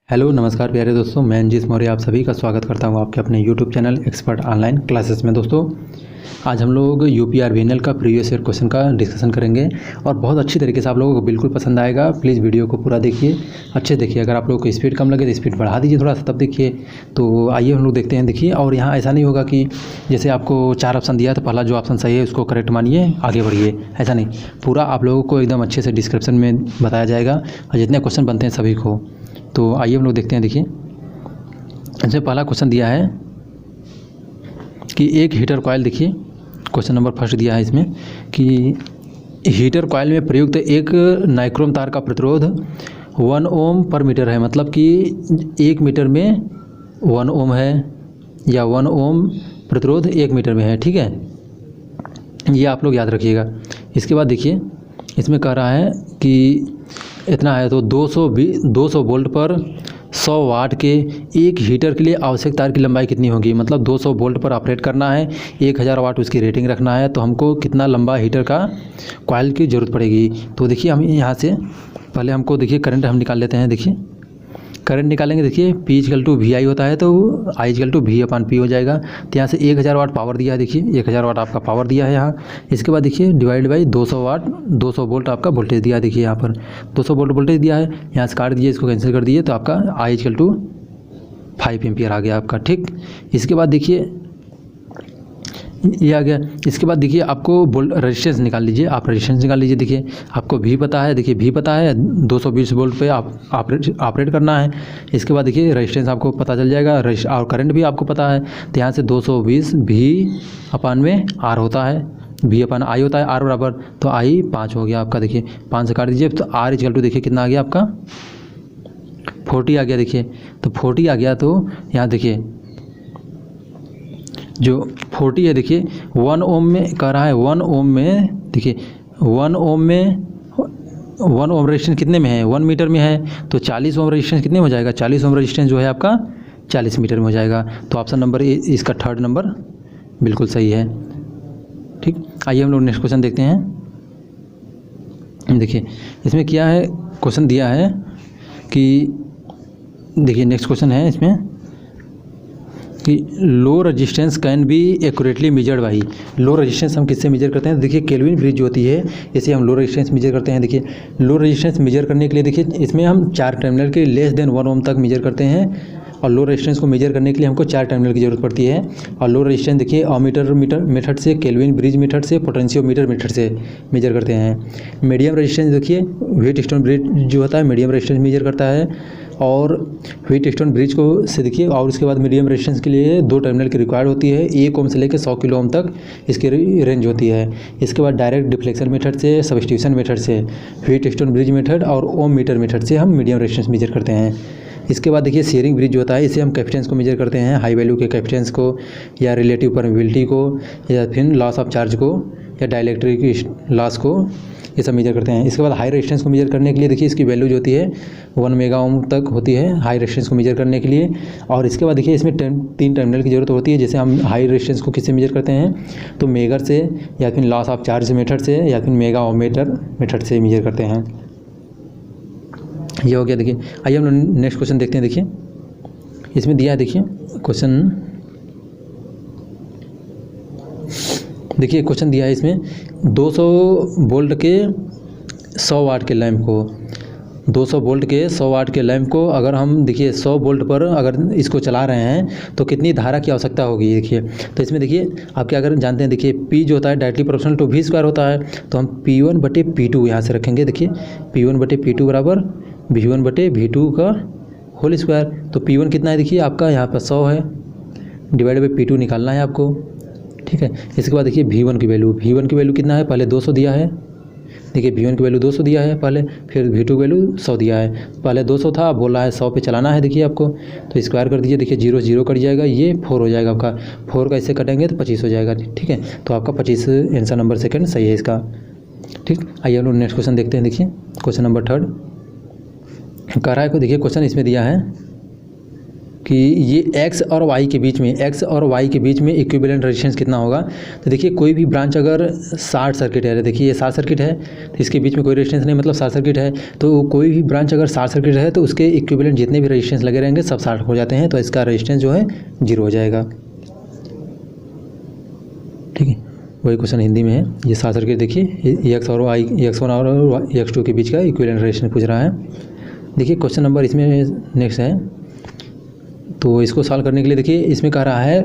Hello नमस्कार प्यारे दोस्तों, मैं अंजीत मौर्य आप सभी का स्वागत करता हूं आपके अपने YouTube channel expert online classes में। दोस्तों आज हम लोग यूपीआरवीएनएल का प्रीवियस ईयर क्वेश्चन का डिस्कशन करेंगे और बहुत अच्छी तरीके से आप लोगों को बिल्कुल पसंद आएगा। प्लीज़ वीडियो को पूरा देखिए, अच्छे देखिए। अगर आप लोगों को स्पीड कम लगे तो स्पीड बढ़ा दीजिए थोड़ा सा, तब देखिए। तो आइए हम लोग देखते हैं। देखिए, और यहाँ ऐसा नहीं होगा कि जैसे आपको 4 ऑप्शन दिया तो पहला जो ऑप्शन सही है उसको करेक्ट मानिए आगे बढ़िए, ऐसा नहीं। पूरा आप लोगों को एकदम अच्छे से डिस्क्रिप्शन में बताया जाएगा और जितने क्वेश्चन बनते हैं सभी को। तो आइए हम लोग देखते हैं। देखिए, इसमें पहला क्वेश्चन दिया है कि एक हीटर कॉइल, देखिए क्वेश्चन नंबर फर्स्ट दिया है इसमें कि हीटर कॉइल में प्रयुक्त एक नाइक्रोम तार का प्रतिरोध 1 ओम पर मीटर है। मतलब कि 1 मीटर में 1 ओम है या 1 ओम प्रतिरोध 1 मीटर में है, ठीक है। ये आप लोग याद रखिएगा। इसके बाद देखिए, इसमें कह रहा है कि इतना है तो 200 वोल्ट पर 100 वाट के एक हीटर के लिए आवश्यक तार की लंबाई कितनी होगी। मतलब 200 वोल्ट पर ऑपरेट करना है, 1000 वाट उसकी रेटिंग रखना है, तो हमको कितना लंबा हीटर का कॉइल की ज़रूरत पड़ेगी। तो देखिए, हम यहाँ से पहले हमको देखिए करंट हम निकाल लेते हैं। देखिए करंट निकालेंगे, देखिए P = VI होता है तो I = V/P हो जाएगा। तो यहाँ से 1000 वाट पावर दिया है, देखिए 1000 वाट आपका पावर दिया है यहाँ। इसके बाद देखिए डिवाइड बाई 200 वाट, 200 वोल्ट आपका वोल्टेज दिया है। देखिए यहाँ पर 200 वोल्ट वोल्टेज दिया है, यहाँ से काट दीजिए, इसको कैंसिल कर दिए तो आपका I = 5 एम्पियर आ गया आपका, ठीक। इसके बाद देखिए ये आ गया। इसके बाद देखिए आपको रेजिस्टेंस निकाल लीजिए, आप रेजिस्टेंस निकाल लीजिए। देखिए आपको भी पता है, देखिए भी पता है 220 वोल्ट पे आप ऑपरेट करना है। इसके बाद देखिए रेजिस्टेंस आपको पता चल जाएगा और करंट भी आपको पता है। तो यहाँ से 220 V/R होता है, V/I होता है, R बराबर तो I 5 हो गया आपका। देखिए 5 से काट दीजिए तो R = देखिए कितना आ गया आपका 40 आ गया। देखिए तो 40 आ गया, तो यहाँ देखिए जो 40 है, देखिए 1 ओम में कह रहा है, 1 ओम में देखिए 1 ओम में 1 ओम रेजिस्टेंस कितने में है, 1 मीटर में है। तो 40 ओम रेजिस्टेंस कितने में हो जाएगा, 40 ओम रेजिस्टेंस जो है आपका 40 मीटर में हो जाएगा। तो ऑप्शन नंबर इसका थर्ड नंबर बिल्कुल सही है, ठीक। आइए हम लोग नेक्स्ट क्वेश्चन देखते हैं। देखिए इसमें क्या है, क्वेश्चन दिया है कि देखिए नेक्स्ट क्वेश्चन है इसमें कि low resistance can be accurately measured by. Low resistance हम किससे मेजर करते हैं, देखिए केल्विन ब्रिज जो होती है इसे हम लो रेजिस्टेंस मेजर करते हैं। देखिए लो रेजिस्टेंस मेजर करने के लिए देखिए इसमें हम 4 टर्मिनल के लेस देन 1 ओम तक मेजर करते हैं और लो रेजिस्टेंस को मेजर करने के लिए हमको 4 टर्मिनल की ज़रूरत पड़ती है। और लो रेजिस्टेंस देखिए अमीटर मेथड से, केल्विन ब्रिज मेथड से, पोटेंशियोमीटर मेथड से मेजर करते हैं। मीडियम रेजिस्टेंस देखिए व्हीटस्टोन ब्रिज जो होता है मीडियम रेजिस्टेंस मेजर करता है और व्हीटस्टोन ब्रिज को से देखिए। और उसके बाद मीडियम रेजिस्टेंस के लिए 2 टर्मिनल की रिक्वायर्ड होती है, 1 ओम से लेकर 100 किलो ओम तक इसकी रेंज होती है। इसके बाद डायरेक्ट डिफ्लेक्शन मेथड से, सब्स्टिट्यूशन मेथड से, व्हीटस्टोन ब्रिज मेथड और ओम मीटर मेथड से हम मीडियम रेजिस्टेंस मेजर करते हैं। इसके बाद देखिए शेयरिंग ब्रिज जो होता है इसे हम कैपेसिटेंस को मेजर करते हैं, हाई वैल्यू के कैपेसिटेंस को या रिलेटिव परमिबिलिटी को या फिर लॉस ऑफ चार्ज को या डाइलेक्ट्रिक लॉस को, ये सब मेजर करते हैं। इसके बाद हाई रेजिस्टेंस को मेजर करने के लिए देखिए इसकी वैल्यू जो होती है 1 मेगा ओम तक होती है हाई रेजिस्टेंस को मेजर करने के लिए। और इसके बाद देखिए इसमें 3 टर्मिनल की ज़रूरत होती है। जैसे हम हाई रेजिस्टेंस को किससे मेजर करते हैं, तो मेगर से या फिर लॉस ऑफ चार्ज मेथड से या फिर मेगा ओमीटर मेथड से मेजर करते हैं। ये हो गया। देखिए आइए हम नेक्स्ट क्वेश्चन देखते हैं। देखिए इसमें दिया है, देखिए क्वेश्चन, देखिए क्वेश्चन दिया है इसमें 200 वोल्ट के 100 वाट के लैंप को, 200 वोल्ट के 100 वाट के लैंप को अगर हम देखिए 100 वोल्ट पर अगर इसको चला रहे हैं तो कितनी धारा की आवश्यकता होगी। देखिए तो इसमें देखिए आप क्या अगर जानते हैं, देखिए P जो होता है डायरेक्टली प्रोपोर्शनल टू V² होता है, तो हम P1/P2 यहाँ से रखेंगे। देखिए P1/P2 बराबर V1/V2 का होल स्क्वायर। तो P1 कितना है, देखिए आपका यहाँ पर 100 है, डिवाइड बाई P2 निकालना है आपको, ठीक है। इसके बाद देखिए V1 की वैल्यू कितना है, पहले 200 दिया है। देखिए V1 की वैल्यू 200 दिया है पहले, फिर V2 की वैल्यू 100 दिया है। पहले 200 था, बोला है 100 पे चलाना है। देखिए आपको तो स्क्वायर कर दीजिए, देखिए 0 0 कट जाएगा, ये 4 हो जाएगा आपका, 4 का इससे कटेंगे तो 25 हो जाएगा, ठीक है। तो आपका 25 आंसर नंबर सेकंड सही है इसका, ठीक। आइए हम लोग नेक्स्ट क्वेश्चन देखते हैं। देखिए क्वेश्चन नंबर थर्ड कह रहा है को, देखिए क्वेश्चन इसमें दिया है कि ये एक्स और वाई के बीच में इक्विवेलेंट रेजिस्टेंस कितना होगा। तो देखिए कोई भी ब्रांच अगर शॉर्ट सर्किट है, देखिए ये शॉर्ट सर्किट है तो इसके बीच में कोई रेजिस्टेंस नहीं, मतलब शॉर्ट सर्किट है। तो कोई भी ब्रांच अगर शॉर्ट सर्किट है तो उसके इक्विवेलेंट जितने भी रेजिस्टेंस लगे रहेंगे सब शॉर्ट हो जाते हैं, तो इसका रेजिस्टेंस जो है 0 हो जाएगा। ठीक है, वही क्वेश्चन हिंदी में है। ये शॉर्ट सर्किट देखिए एक्स और वाई, एक्स1 और एक्स2 के बीच का इक्विवेलेंट रेजिस्टेंस पूछ रहा है। देखिए क्वेश्चन नंबर इसमें नेक्स्ट है, तो इसको सॉल्व करने के लिए देखिए इसमें कह रहा है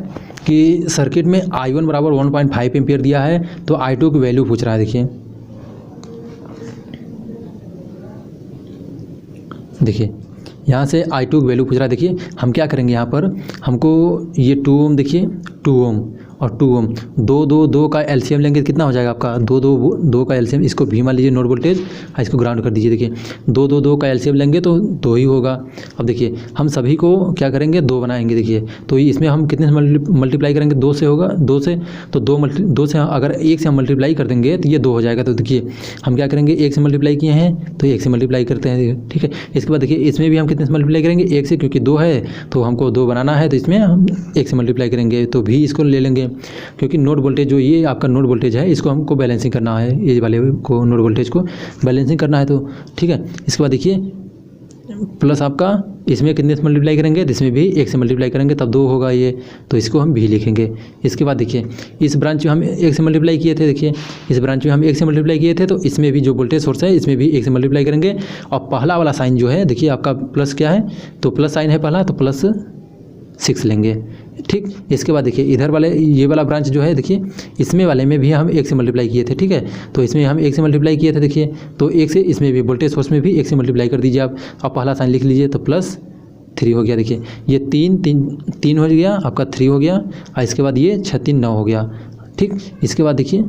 कि सर्किट में I1 बराबर 1.5 एम्पियर दिया है, तो I2 की वैल्यू पूछ रहा है। देखिए यहाँ से I2 की वैल्यू पूछ रहा है। देखिए हम क्या करेंगे, यहाँ पर हमको ये 2 ओम, देखिए 2 ओम और 2 ओम, दो का एलसीएम लेंगे कितना हो जाएगा आपका, दो का एलसीएम, इसको भी मान लीजिए नोड वोल्टेज, इसको ग्राउंड कर दीजिए। देखिए दो का एलसीएम लेंगे तो 2 ही होगा। अब देखिए हम सभी को क्या करेंगे, 2 बनाएंगे। देखिए तो इसमें हम कितने से मल्टीप्लाई करेंगे, 2 से होगा, 2 से, तो 2 से अगर 1 से हम मल्टीप्लाई कर देंगे तो ये 2 हो जाएगा। तो देखिए हम क्या करेंगे, 1 से मल्टीप्लाई किए हैं तो 1 से मल्टीप्लाई करते हैं। ठीक है, इसके बाद देखिए इसमें भी हम कितने से मल्टीप्लाई करेंगे, 1 से, क्योंकि 2 है तो हमको 2 बनाना है, तो इसमें हम 1 से मल्टीप्लाई करेंगे, तो भी इसको ले लेंगे, क्योंकि नोड वोल्टेज जो ये आपका नोड वोल्टेज है इसको हमको बैलेंसिंग करना है, ये वाले को नोड वोल्टेज को बैलेंसिंग करना है। तो ठीक है, इसके बाद देखिए प्लस आपका इसमें कितने से मल्टीप्लाई करेंगे, तो इसमें भी 1 से मल्टीप्लाई करेंगे तब 2 होगा ये, तो इसको हम भी लिखेंगे। इसके बाद देखिए इस ब्रांच में हम 1 से मल्टीप्लाई किए थे, देखिए इस ब्रांच में हम 1 से मल्टीप्लाई किए थे, तो इसमें भी जो वोल्टेज सोर्स है इसमें भी 1 से मल्टीप्लाई करेंगे। और पहला वाला साइन जो है देखिए आपका प्लस क्या है, तो प्लस साइन है पहला, तो प्लस 6 लेंगे। ठीक, इसके बाद देखिए इधर वाले ये वाला ब्रांच जो है, देखिए इसमें वाले में भी हम 1 से मल्टीप्लाई किए थे। ठीक है, तो इसमें हम 1 से मल्टीप्लाई किए थे, देखिए तो 1 से, इसमें भी वोल्टेज सोर्स में भी 1 से मल्टीप्लाई कर दीजिए आप। अब पहला साइन लिख लीजिए, तो प्लस 3 हो गया। देखिए ये 3 हो गया आपका, 3 हो गया, और इसके बाद ये 6 3 9 हो गया। ठीक, इसके बाद देखिए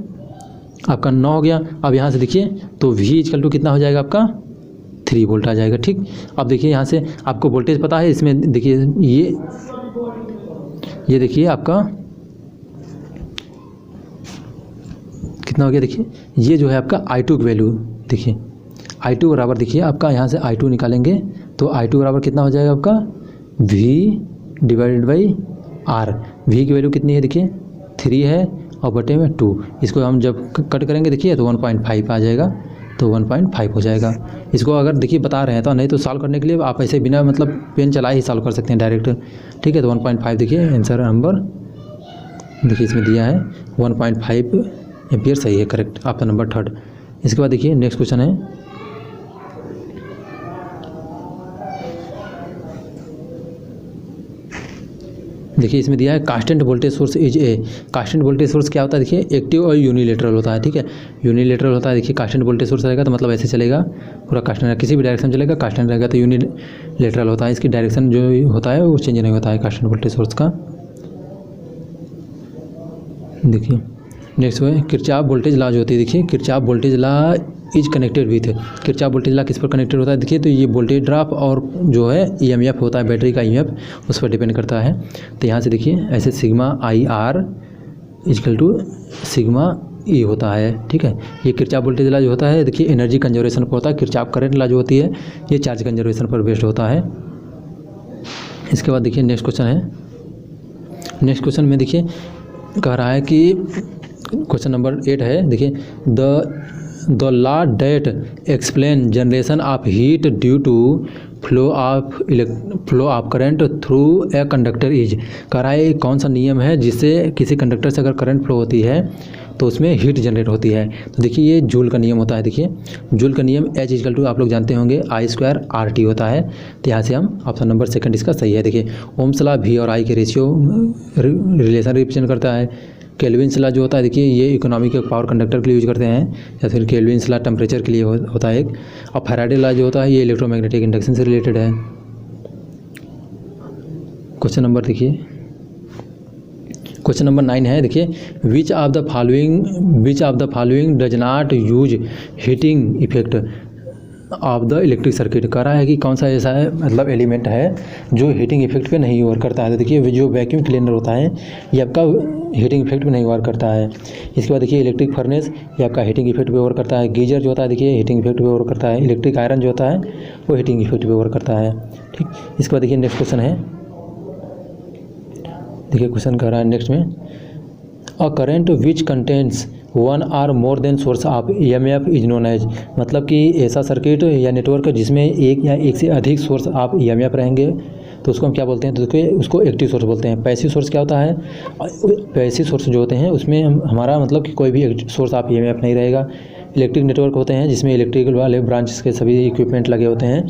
आपका 9 हो गया। अब यहाँ से देखिए तो V इक्वल टू कितना हो जाएगा आपका, 3 वोल्ट आ जाएगा। ठीक, अब देखिए यहाँ से आपको वोल्टेज पता है, इसमें देखिए ये देखिए आपका कितना हो गया। देखिए ये जो है आपका I2 की वैल्यू, देखिए I2 बराबर, देखिए आपका यहाँ से I2 निकालेंगे तो I2 बराबर कितना हो जाएगा आपका, V divided by R। V की वैल्यू कितनी है, देखिए 3 है और बटे में 2, इसको हम जब कट करेंगे देखिए तो 1.5 आ जाएगा, तो 1.5 हो जाएगा। इसको अगर देखिए बता रहे हैं तो, नहीं तो सॉल्व करने के लिए आप ऐसे बिना मतलब पेन चलाए ही सॉल्व कर सकते हैं डायरेक्ट। ठीक है, तो 1.5 देखिए आंसर नंबर देखिए इसमें दिया है 1.5 एम्पियर, सही है, करेक्ट, आपका नंबर 3rd। इसके बाद देखिए नेक्स्ट क्वेश्चन है, देखिए इसमें दिया है constant voltage source is a. Constant voltage source क्या होता है, देखिए एक्टिव और यूनिलेटरल होता है। ठीक है, यूनिलेटरल होता है, देखिए कांस्टेंट वोल्टेज सोर्स रहेगा तो मतलब ऐसे चलेगा, पूरा कांस्टेंट, किसी भी डायरेक्शन चलेगा, कांस्टेंट रहेगा। तो यूनिलेटरल होता है, इसकी डायरेक्शन जो होता है वो चेंज नहीं होता है कांस्टेंट वोल्टेज सोर्स का। देखिए नेक्स्ट है किरचॉफ वोल्टेज लॉ जो होती है, देखिए Kirchhoff voltage law is connected with, Kirchhoff voltage law किस पर कनेक्टेड होता है, देखिए तो ये वोल्टेज ड्रॉप और जो है EMF होता है बैटरी का EMF, उस पर डिपेंड करता है। तो यहाँ से देखिए ऐसे sigma IR equal to sigma E होता है। ठीक है, ये किरचॉफ वोल्टेज लॉ जो होता है देखिए एनर्जी कंजर्वेशन पर होता है। किरचॉफ करंट लॉ जो होती है ये चार्ज कंजर्वेशन पर बेस्ड होता है। इसके बाद देखिए नेक्स्ट क्वेश्चन है, नेक्स्ट क्वेश्चन में देखिए कह रहा है कि क्वेश्चन नंबर 8 है, देखिए the law that explain generation of heat due to flow of current through a conductor is. कह रहा है कौन सा नियम है जिससे किसी कंडक्टर से अगर करंट फ्लो होती है तो उसमें हीट जनरेट होती है। तो देखिए ये जूल का नियम होता है। देखिए जूल का नियम H इक्वल टू आप लोग जानते होंगे I² RT होता है। तो यहाँ से हम ऑप्शन नंबर 2 इसका सही है। देखिए ओम्स लॉ V और I के रेशियो रिलेशन रिप्रेजेंट करता है। केल्विन्स लॉ जो होता है देखिए ये इकोनॉमिक पावर कंडक्टर के लिए यूज करते हैं, या फिर केल्विन्स लॉ टेम्परेचर के लिए होता है एक। और फैराडे लॉ जो होता है ये इलेक्ट्रोमैग्नेटिक इंडक्शन से रिलेटेड है। क्वेश्चन नंबर देखिए क्वेश्चन नंबर 9 है, देखिए which of the following does not use heating effect of the electric circuit. कह रहा है कि कौन सा ऐसा है मतलब एलिमेंट है जो हीटिंग इफेक्ट पे नहीं वर्क करता है। तो देखिए जो वैक्यूम क्लीनर होता है ये आपका हीटिंग इफेक्ट पे नहीं वर्क करता है। इसके बाद देखिए इलेक्ट्रिक फर्नेस ये आपका हीटिंग इफेक्ट पे वर्क करता है। गीजर जो होता है देखिए हीटिंग इफेक्ट पे वर्क करता है। इलेक्ट्रिक आयरन जो होता है वो हीटिंग इफेक्ट पे वर्क करता है। ठीक, इसके बाद देखिए नेक्स्ट क्वेश्चन है, देखिए क्वेश्चन कह रहा है नेक्स्ट में, a current which contents one or more than source of EMF is known as, मतलब कि ऐसा सर्किट या नेटवर्क जिसमें एक या एक से अधिक सोर्स ऑफ ईएमएफ रहेंगे तो उसको हम क्या बोलते हैं, तो उसको एक्टिव सोर्स बोलते हैं। पैसिव सोर्स क्या होता है, पैसिव सोर्स जो होते हैं उसमें हमारा मतलब कि कोई भी सोर्स ऑफ ईएमएफ नहीं रहेगा। इलेक्ट्रिक नेटवर्क होते हैं जिसमें इलेक्ट्रिकल वाले ब्रांचेस के सभी इक्विपमेंट लगे होते हैं।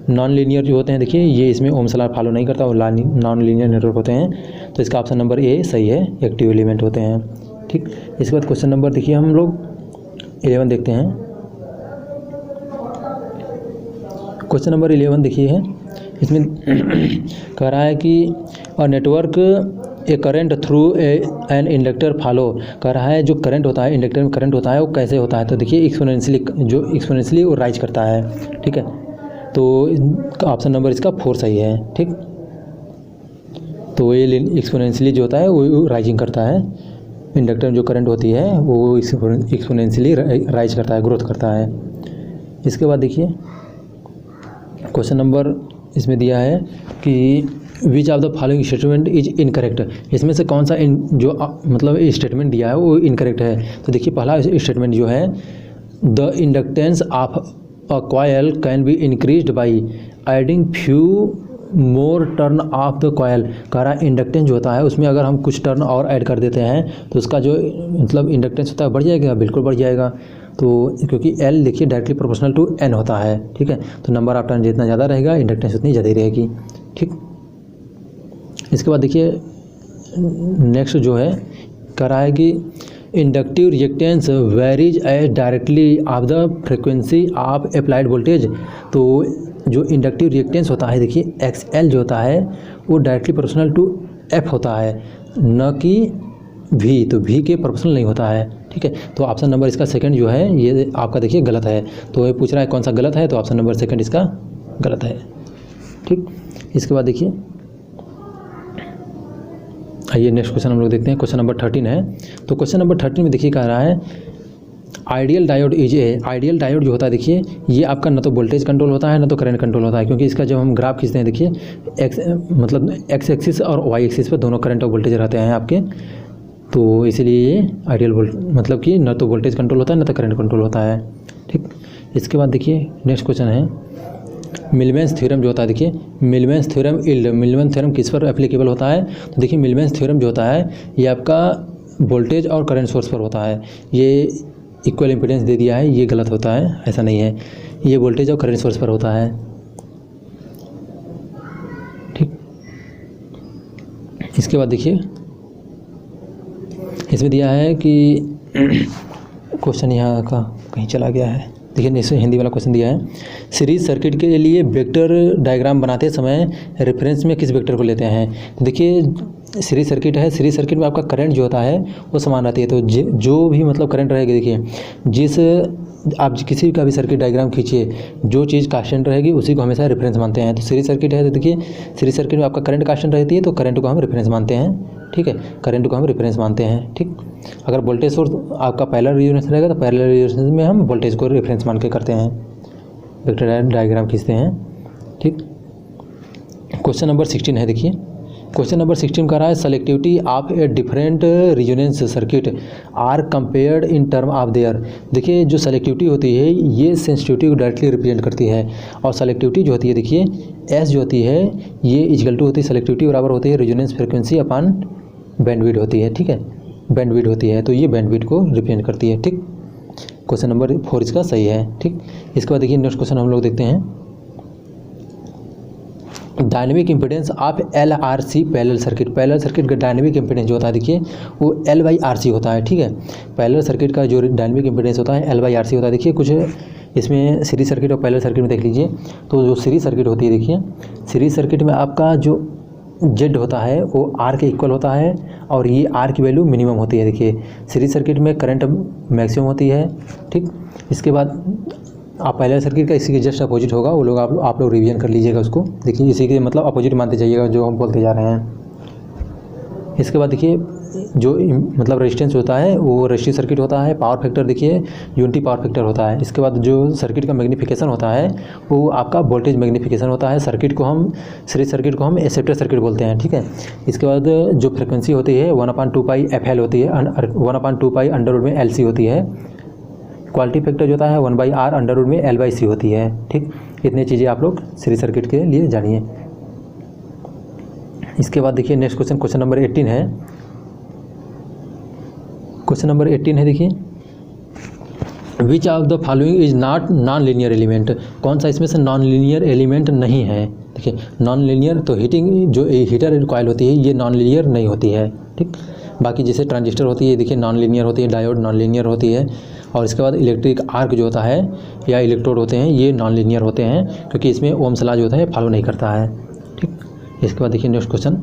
नॉन लीनियर जो होते हैं देखिए ये इसमें ओम्स लॉ फॉलो नहीं करता, और नॉन लीनियर नेटवर्क होते हैं। तो इसका ऑप्शन नंबर ए सही है, एक्टिव एलिमेंट होते हैं। ठीक, इसके बाद क्वेश्चन नंबर देखिए हम लोग 11 देखते हैं। क्वेश्चन नंबर 11 देखिए है, इसमें कह रहा है कि और network A current through an inductor follow, कह रहा है जो करंट होता है इंडक्टर में करंट होता है वो कैसे होता है, तो देखिए एक्सपोनेंशियली वो राइज करता है। ठीक है, तो ऑप्शन नंबर इसका 4 सही है। ठीक, तो ये एक्सपोनेंशियली जो होता है वो राइजिंग करता है, इंडक्टर में जो करंट होती है वो एक्सपोनेंशियली राइज करता है, ग्रोथ करता है। इसके बाद देखिए क्वेश्चन नंबर इसमें दिया है कि which of the following statement is incorrect, इसमें से कौन सा जो मतलब स्टेटमेंट दिया है वो इनकरेक्ट है। तो देखिए पहला स्टेटमेंट जो है, the inductance of a coil can be increased by adding few more turn off the coil, कह रहा है इंडक्टेंस जो होता है उसमें अगर हम कुछ टर्न और ऐड कर देते हैं तो उसका जो मतलब इंडक्टेंस होता है बढ़ जाएगा, बिल्कुल बढ़ जाएगा। तो क्योंकि L देखिए डायरेक्टली प्रोपोर्शनल टू N होता है। ठीक है, तो नंबर ऑफ टर्न जितना ज़्यादा रहेगा इंडक्टेंस उतनी ज़्यादा ही रहेगी। ठीक, इसके बाद देखिए नेक्स्ट जो है कह रहा है कि inductive reactance varies as directly of the frequency of applied voltage, तो जो इंडक्टिव रिएक्टेंस होता है देखिए XL जो होता है वो डायरेक्टली प्रोपोर्शनल टू F होता है, न कि V, तो V के प्रोपोर्शनल नहीं होता है। ठीक है, तो ऑप्शन नंबर इसका सेकंड जो है ये आपका देखिए गलत है। तो ये पूछ रहा है कौन सा गलत है, तो ऑप्शन नंबर सेकंड इसका गलत है। ठीक, इसके बाद देखिए आइए नेक्स्ट क्वेश्चन हम लोग देखते हैं। क्वेश्चन नंबर 13 है। तो क्वेश्चन नंबर 13 में देखिए कह रहा है ideal diode is a, ideal diode जो होता है देखिए ये आपका न तो वोल्टेज कंट्रोल होता है न तो करंट कंट्रोल होता है, क्योंकि इसका जब हम ग्राफ खींचते हैं देखिए एक्स एक्सिस और वाई एक्सिस पर दोनों करंट और वोल्टेज रहते हैं आपके, तो इसलिए ये आइडियल मतलब कि न तो वोल्टेज कंट्रोल होता है न तो करंट कंट्रोल होता है। ठीक, इसके बाद देखिए नेक्स्ट क्वेश्चन है मिलवेंस थ्योरम जो होता है देखिए मिलवेंस थ्योरम मिलवेंस थ्योरम किस पर एप्लीकेबल होता है, तो देखिए मिलवेंस थ्योरम जो होता है ये आपका वोल्टेज और करंट सोर्स पर होता है। ये इक्वल इम्पीडेंस दे दिया है, ये गलत होता है, ऐसा नहीं है, ये वोल्टेज और करंट सोर्स पर होता है। ठीक, इसके बाद देखिए इसमें दिया है कि क्वेश्चन यहाँ का कहीं चला गया है, देखिए इसमें हिंदी वाला क्वेश्चन दिया है, सीरीज सर्किट के लिए वेक्टर डायग्राम बनाते समय रेफरेंस में किस वेक्टर को लेते हैं। तो देखिए सीरीज सर्किट है, सीरीज सर्किट में आपका करंट जो होता है वो समान रहती है, तो जो भी मतलब करंट रहेगी देखिए जिस आप किसी का भी सर्किट डायग्राम खींचिए जो चीज़ कांस्टेंट रहेगी उसी को हमेशा रेफरेंस मानते हैं। तो सीरीज सर्किट है तो देखिए सीरीज सर्किट में आपका करंट कांस्टेंट रहती है तो करंट को हम रेफरेंस मानते हैं। ठीक है, करंट को हम रेफरेंस मानते हैं। ठीक, अगर वोल्टेज सोर्स आपका पैरेलल रेजिस्टेंस रहेगा तो पैरेलल रेजिस्टेंस में हम वोल्टेज को रेफरेंस मान के करते हैं, वेक्टर डायग्राम खींचते हैं। ठीक, क्वेश्चन नंबर 16 है देखिए क्वेश्चन नंबर 16 कह रहा है selectivity of a different resonance circuit are compared in term of their. देखिए जो सेलेक्टिविटी होती है ये सेंसिटिविटी को डायरेक्टली रिप्रेजेंट करती है, और सेलेक्टिविटी जो होती है देखिए एस जो होती है ये इक्वल टू होती है सेलेक्टिविटी बराबर होती है रेजोनेंस फ्रिक्वेंसी अपॉन बैंडविड्थ होती है। ठीक है, बैंडविड्थ होती है तो ये बैंडविड्थ को रिप्रेजेंट करती है। ठीक, क्वेश्चन नंबर 4 इसका सही है। ठीक, इसके बाद देखिए नेक्स्ट क्वेश्चन हम लोग देखते हैं dynamic impedance of LRC parallel circuit. Parallel circuit का डायनेमिक इम्पीडेंस जो होता है देखिए वो L/RC होता है। ठीक है, पैरेलल सर्किट का जो डायनेमिक इम्पीडेंस होता है L/RC होता है। देखिए कुछ इसमें सीरीज सर्किट और पैरेलल सर्किट में देख लीजिए, तो जो सीरीज सर्किट होती है देखिए सीरीज सर्किट में आपका जो Z होता है वो R के इक्वल होता है और ये R की वैल्यू मिनिमम होती है। देखिए सीरीज सर्किट में करंट मैक्सिमम होती है। ठीक, इसके बाद आप पहले सर्किट का इसी के जस्ट अपोजिट होगा, वो लोग आप लोग रिवीजन कर लीजिएगा उसको। देखिए इसी के मतलब अपोजिट मानते जाइएगा जो हम बोलते जा रहे हैं। इसके बाद देखिए जो मतलब रेजिस्टेंस होता है वो रेजिस्टिव सर्किट होता है। पावर फैक्टर देखिए यूनिटी पावर फैक्टर होता है। इसके बाद जो सर्किट का मैग्नीफिकेशन होता है वो आपका वोल्टेज मैग्नीफिकेशन होता है। सीरीज सर्किट को हम एक्सेप्टर सर्किट बोलते हैं, ठीक है। इसके बाद जो फ्रिक्वेंसी होती है 1/2 FL होती है, 1/2 अंडर रूट में LC होती है। क्वालिटी फैक्टर जो होता है 1/R अंडर रूट में L/C होती है, ठीक। इतनी चीज़ें आप लोग सीरीज सर्किट के लिए जानिए। इसके बाद देखिए नेक्स्ट क्वेश्चन नंबर 18 है। क्वेश्चन नंबर 18 है, देखिए which of the following is not non linear element. कौन सा इसमें से नॉन लीनियर एलिमेंट नहीं है। देखिए नॉन लीनियर तो हीटिंग जो हीटर कॉइल होती है ये नॉन लीनियर नहीं होती है, ठीक। बाकी जैसे ट्रांजिस्टर होती है देखिए नॉन लीनियर होती है, डायोड नॉन लीनियर होती है। और इसके बाद इलेक्ट्रिक आर्क जो होता है या इलेक्ट्रोड होते हैं ये नॉन लीनियर होते हैं, क्योंकि इसमें ओम्स लॉ जो होता है फॉलो नहीं करता है, ठीक। इसके बाद देखिए नेक्स्ट क्वेश्चन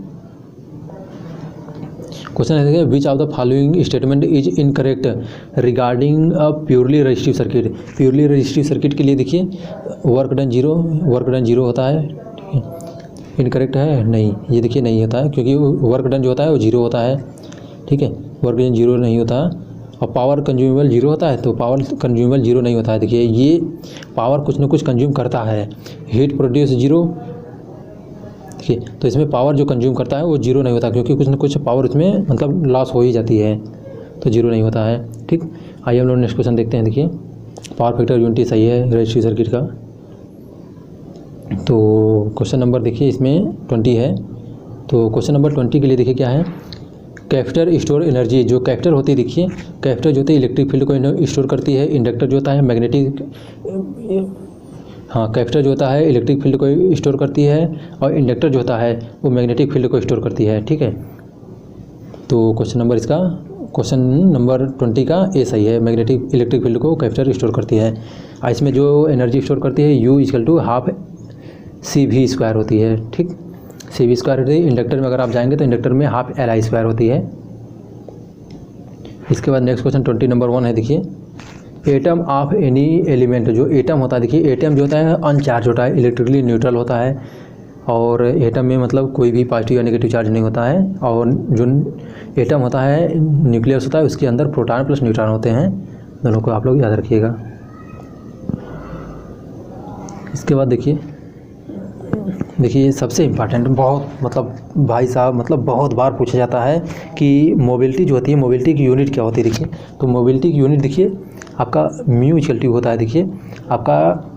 है, देखिए which of the following statement is incorrect regarding a purely resistive circuit. Purely resistive circuit के लिए देखिए वर्क डन जीरो होता है, ठीक है। इनकरेक्ट है नहीं, ये देखिए नहीं होता है, क्योंकि वर्क डन जो होता है वो जीरो होता है, ठीक है। वर्क डन जीरो नहीं होता। और पावर कंज्यूमेबल जीरो होता है तो पावर कंज्यूमेबल जीरो नहीं होता है। देखिए ये पावर कुछ ना कुछ कंज्यूम करता है। हीट प्रोड्यूस जीरो, ठीक है, तो इसमें पावर जो कंज्यूम करता है वो जीरो नहीं होता, क्योंकि कुछ ना कुछ पावर इसमें मतलब लॉस हो ही जाती है, तो जीरो नहीं होता है, ठीक। आइए हम लोग नेक्स्ट क्वेश्चन देखते हैं। देखिए पावर फैक्टर यूनिटी सही है रेजिस्टिव सर्किट का। तो क्वेश्चन नंबर देखिए इसमें 20 है। तो क्वेश्चन नंबर 20 के लिए देखिए क्या है, कैपेसिटर स्टोर एनर्जी। जो कैपेसिटर होती है देखिए, कैपेसिटर जो होती है इलेक्ट्रिक फील्ड को स्टोर करती है। इंडक्टर जो होता है कैपेसिटर जो होता है इलेक्ट्रिक फील्ड को स्टोर करती है, और इंडक्टर जो होता है वो मैग्नेटिक फील्ड को स्टोर करती है, ठीक है। तो क्वेश्चन नंबर 20 का ए सही है। इलेक्ट्रिक फील्ड को कैपेसिटर स्टोर करती है। और इसमें जो एनर्जी स्टोर करती है U = ½ CV² होती है, ठीक। CV² होती है। इंडक्टर में अगर आप जाएंगे तो इंडक्टर में ½ Li² होती है। इसके बाद नेक्स्ट क्वेश्चन 20 नंबर 1 है। देखिए एटम ऑफ एनी एलिमेंट। जो एटम होता है देखिए एटम जो होता है अनचार्ज होता है, इलेक्ट्रिकली न्यूट्रल होता है। और एटम में मतलब कोई भी पॉजिटिव या नेगेटिव चार्ज नहीं होता है। और जो एटम होता है न्यूक्लियस होता है उसके अंदर प्रोटॉन प्लस न्यूट्रॉन होते हैं, दोनों को आप लोग याद रखिएगा। इसके बाद देखिए सबसे इम्पॉर्टेंट बहुत मतलब भाई साहब मतलब बहुत बार पूछा जाता है कि मोबिलिटी जो होती है, मोबिलिटी की यूनिट क्या होती है। देखिए तो मोबिलिटी की यूनिट देखिए आपका म्यू = होता है। देखिए आपका